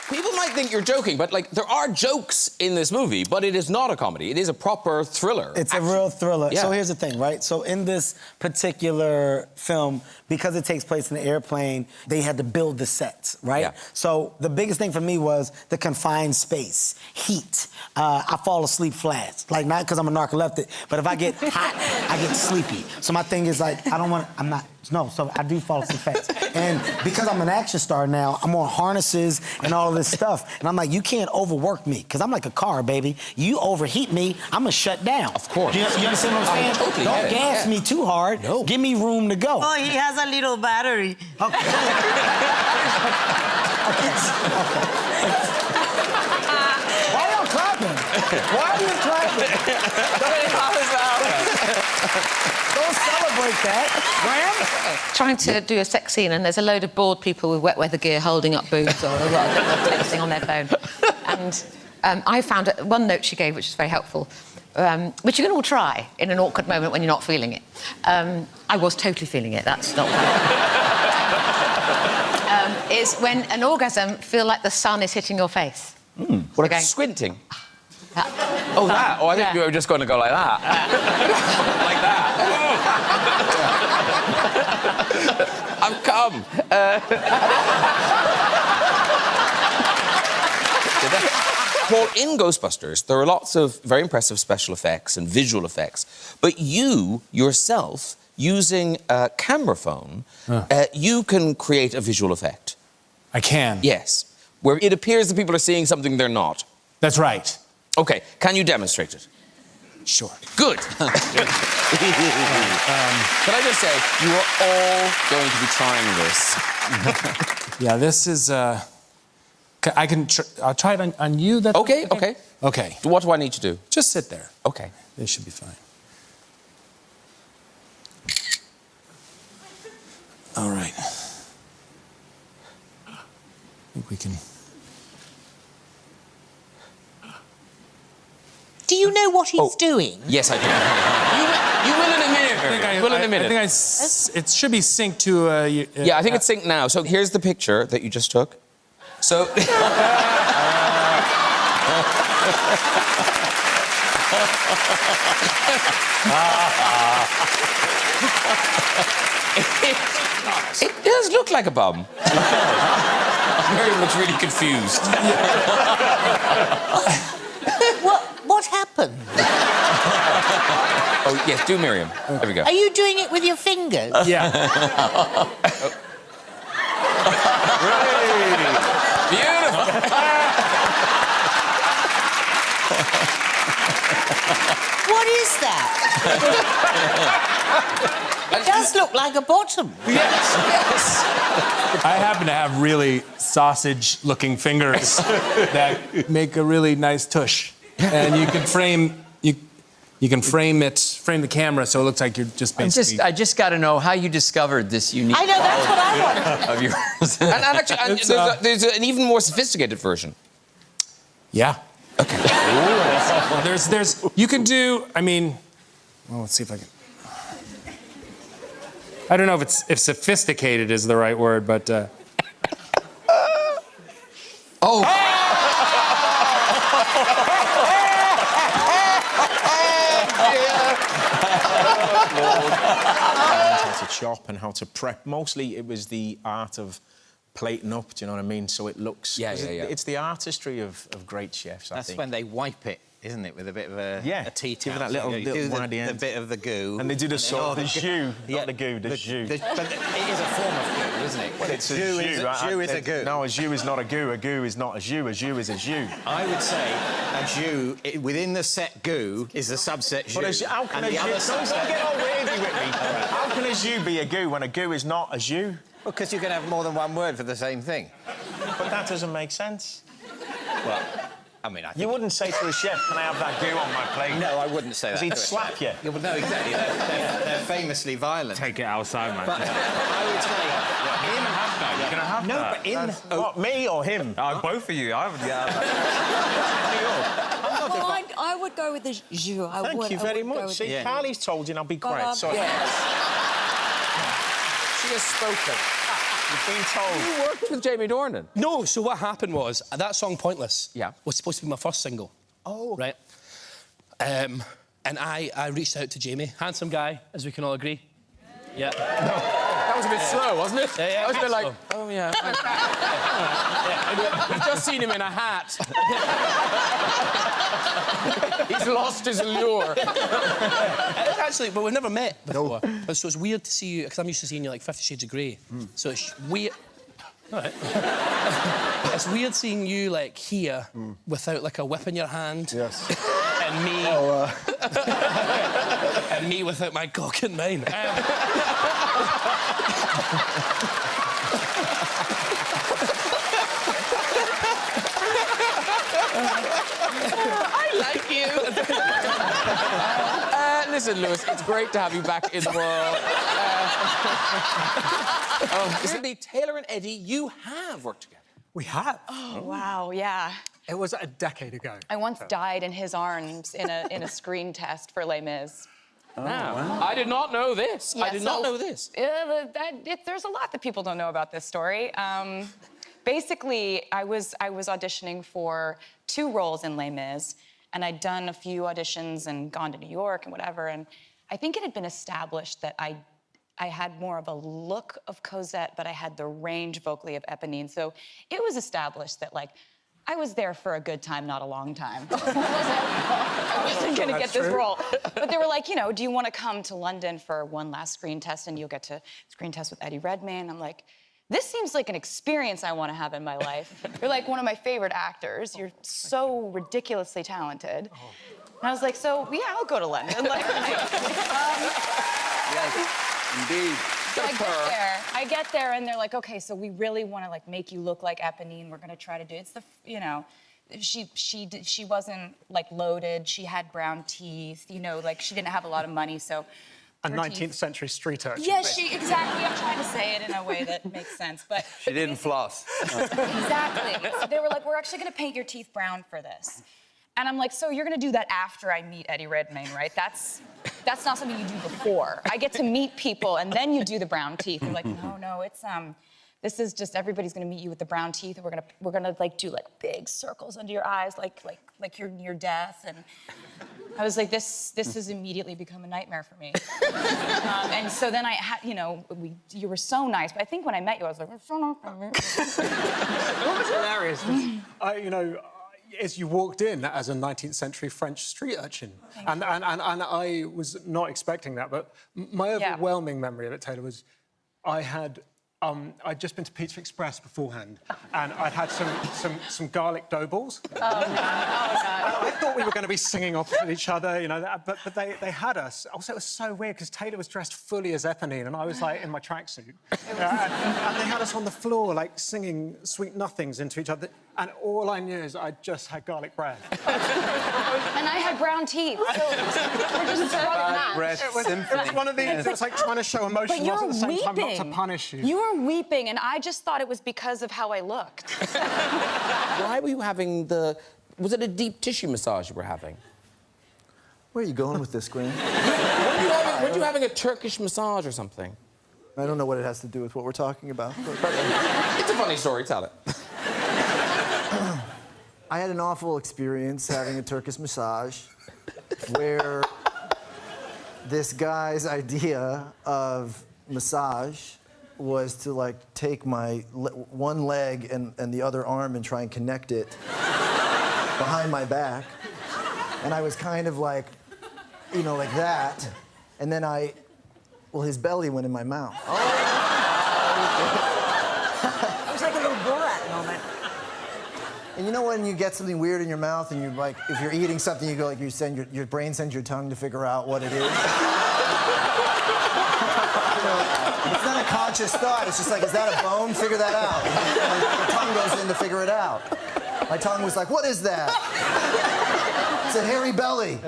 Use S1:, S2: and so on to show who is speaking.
S1: People might think you're joking, but, like, there are jokes in this movie, but it is not a comedy. It is a proper thriller.
S2: It's a real thriller.
S1: Yeah.
S2: So here's the thing, right? So in this particular film, because it takes place in an airplane, they had to build the sets, right?
S1: Yeah.
S2: So the biggest thing for me was the confined space, heat. I fall asleep flat. Like, not because I'm a narcoleptic, but if I get hot, I get sleepy. So my thing is, like, so I do fall asleep fast. And because I'm an action star now, I'm on harnesses and all of this stuff. And I'm like, you can't overwork me, because I'm like a car, baby. You overheat me, I'm gonna shut down.
S1: Of course.
S2: You understand what I'm saying?
S1: Totally
S2: Don't gas me too hard.
S1: No.
S2: Give me room to go.
S3: Oh, he has a little battery.
S2: Okay. Why are y'all clapping? Why are you clapping? Don't celebrate that. Graham?
S4: Trying to do a sex scene and there's a load of bored people with wet weather gear holding up boobs or texting on their phone. And I found one note she gave, which was very helpful, which you can all try in an awkward moment when you're not feeling it. I was totally feeling it, that's not is when an orgasm feel like the sun is hitting your face.
S1: What, like squinting?
S4: That.
S1: Oh, that? Oh, I think you were just going to go like that. Like that. I've come. Paul, in Ghostbusters, there are lots of very impressive special effects and visual effects, but you, yourself, using a camera phone, you can create a visual effect.
S5: I can.
S1: Yes. Where it appears that people are seeing something they're not.
S5: That's right.
S1: OK, can you demonstrate it?
S5: Sure.
S1: Good. Can I just say, you are all going to be trying this.
S5: Yeah, this is, I'll try it on you. That
S1: OK.
S5: Okay.
S1: What do I need to do?
S5: Just sit there.
S1: OK.
S5: They should be fine. All right. I think we can...
S3: Do you know what he's doing?
S1: Yes, I do. You will in a minute.
S5: I think it should be synced to...
S1: yeah, I think it's synced now. So here's the picture that you just took. So... It does look like a bum. Miriam looks really confused.
S3: What happened?
S1: Oh, yes, do Miriam. There we go.
S3: Are you doing it with your fingers?
S5: Yeah.
S1: Beautiful.
S3: What is that? It does look like a bottom.
S1: Yes.
S5: I happen to have really sausage-looking fingers that make a really nice tush. And you can frame the camera so it looks like you're just basically...
S6: I just got to know how you discovered this unique
S3: I know, that's what I want.
S6: of yours.
S1: And actually, there's an even more sophisticated version.
S5: Yeah. Okay. You can do, well, let's see if I can... I don't know if sophisticated is the right word, but...
S1: Oh!
S7: How to chop and how to prep. Mostly it was the art of plating up, do you know what I mean? So it looks...
S1: Yeah.
S7: It's the artistry of great chefs, I think.
S6: That's when they wipe it, isn't it, with a bit of a tea
S7: give it
S6: towel.
S7: that little
S6: You do
S7: one at the end.
S6: the bit of the goo.
S7: And they do the sort
S6: the
S7: jus, not the goo, the jus.
S6: But it is a form of goo, isn't it?
S7: Well, it's a
S6: jus.
S7: jus.
S6: Jus is a goo.
S7: No, a jus is not a goo. A goo is not a jus. A jus is a jus.
S6: I would say a jus, within the set goo, is a subset jus.
S7: But how can a
S6: the other
S7: jus... Don't get all weirdy with me. How can a jus be a goo when a goo is not a jus?
S6: Because you can have more than one word for the same thing.
S7: But that doesn't make sense.
S6: Well, I mean, I think...
S7: You wouldn't say to a chef, can I have that goo on my plate?
S6: No, I wouldn't say that.
S7: Because he'd
S6: to a
S7: slap
S6: chef.
S7: you.
S6: Yeah, well, no, exactly. They're famously violent.
S5: Take it outside, man.
S6: But I would say...
S5: You can have that. You can have
S6: no,
S5: that.
S6: but in...
S7: What, me or him?
S5: Both of you.
S8: Well, I would go with the jus.
S7: Thank you very much. See, Carly's told you, and I'll be quiet. Sorry.
S8: Yes.
S1: She has spoken.
S6: You've been told.
S1: You worked with Jamie Dornan.
S9: No, so what happened was, that song Pointless
S1: Yeah.
S9: was supposed to be my first single.
S1: Oh.
S9: Right? And I reached out to Jamie. Handsome guy, as we can all agree. Yeah.
S1: That was a bit slow, wasn't it?
S9: Yeah,
S1: That was a bit like,
S9: slow.
S1: oh, yeah.
S5: We've just seen him in a hat.
S1: He's lost his allure.
S9: Actually, but we've never met before. So it's weird to see you, because I'm used to seeing you like 50 Shades of Grey. So it's weird. All right. It's weird seeing you like here without like a whip in your hand.
S10: Yes.
S9: And me. And me without my cock in mine.
S1: I like you. Listen, Lewis, it's great to have you back in the world. Recently, Taylor and Eddie, you have worked together.
S11: We have.
S8: Oh, wow, yeah.
S11: It was a decade ago.
S8: I once died in his arms in a screen test for Les Mis.
S1: I did not know this. I did not know this.
S8: There's a lot that people don't know about this story. Basically, I was auditioning for 2 roles in Les Mis, and I'd done a few auditions and gone to New York and whatever, and I think it had been established that I had more of a look of Cosette, but I had the range vocally of Eponine, so it was established that, like, I was there for a good time, not a long time. I wasn't gonna get this role. But they were like, you know, do you want to come to London for one last screen test and you'll get to screen test with Eddie Redmayne? I'm like, this seems like an experience I want to have in my life. You're like one of my favorite actors. You're so ridiculously talented. And I was like, so yeah, I'll go to London. Like,
S6: Yes, indeed.
S8: so I get there, and they're like, okay, so we really want to like make you look like Eponine. We're gonna try to do it's the, you know, she wasn't like loaded. She had brown teeth. You know, like she didn't have a lot of money, so.
S11: A 19th century street urchin.
S8: Yeah, exactly. I'm trying to say it in a way that makes sense, but.
S6: She didn't floss.
S8: Exactly. So they were like, we're actually gonna paint your teeth brown for this. And I'm like, so you're gonna do that after I meet Eddie Redmayne, right? That's not something you do before. I get to meet people and then you do the brown teeth. They're like, no, it's this is just everybody's gonna meet you with the brown teeth, and we're gonna like do like big circles under your eyes, like you're near death. And I was like, this has immediately become a nightmare for me. And so then I had, you know, you were so nice, but I think when I met you, I was like, you're so nice for me.
S11: What was hilarious was, as you walked in as a 19th century French street urchin, and I was not expecting that, but my overwhelming memory of it, Taylor, was I'd just been to Pizza Express beforehand, and I'd had some garlic dough balls. Oh, no. And I thought we were going to be singing opposite each other, you know, but they had us. Also, it was so weird, because Taylor was dressed fully as Eponine, and I was, like, in my tracksuit. And they had us on the floor, like, singing Sweet Nothings into each other, and all I knew is I just had garlic bread.
S8: And I had brown teeth, so we're just
S6: Breath symphony.
S11: It was one of these, it was like trying to show emotion, whilst at the same time not to punish you.
S8: You were weeping, and I just thought it was because of how I looked.
S1: Why were you having was it a deep tissue massage you were having?
S10: Where are you going with this, Green?
S1: Weren't you having a Turkish massage or something?
S10: I don't know what it has to do with what we're talking about.
S1: It's a funny story, tell it.
S10: I had an awful experience having a Turkish massage where this guy's idea of massage was to, like, take my one leg and the other arm and try and connect it behind my back. And I was kind of like, you know, like that. And then his belly went in my mouth.
S3: It was like a little Borat moment.
S10: And you know when you get something weird in your mouth and you're like, if you're eating something, you go like, your brain sends your tongue to figure out what it is. It's not a conscious thought. It's just like, is that a bone? Figure that out. Your tongue goes in to figure it out. My tongue was like, what is that? It's a hairy belly.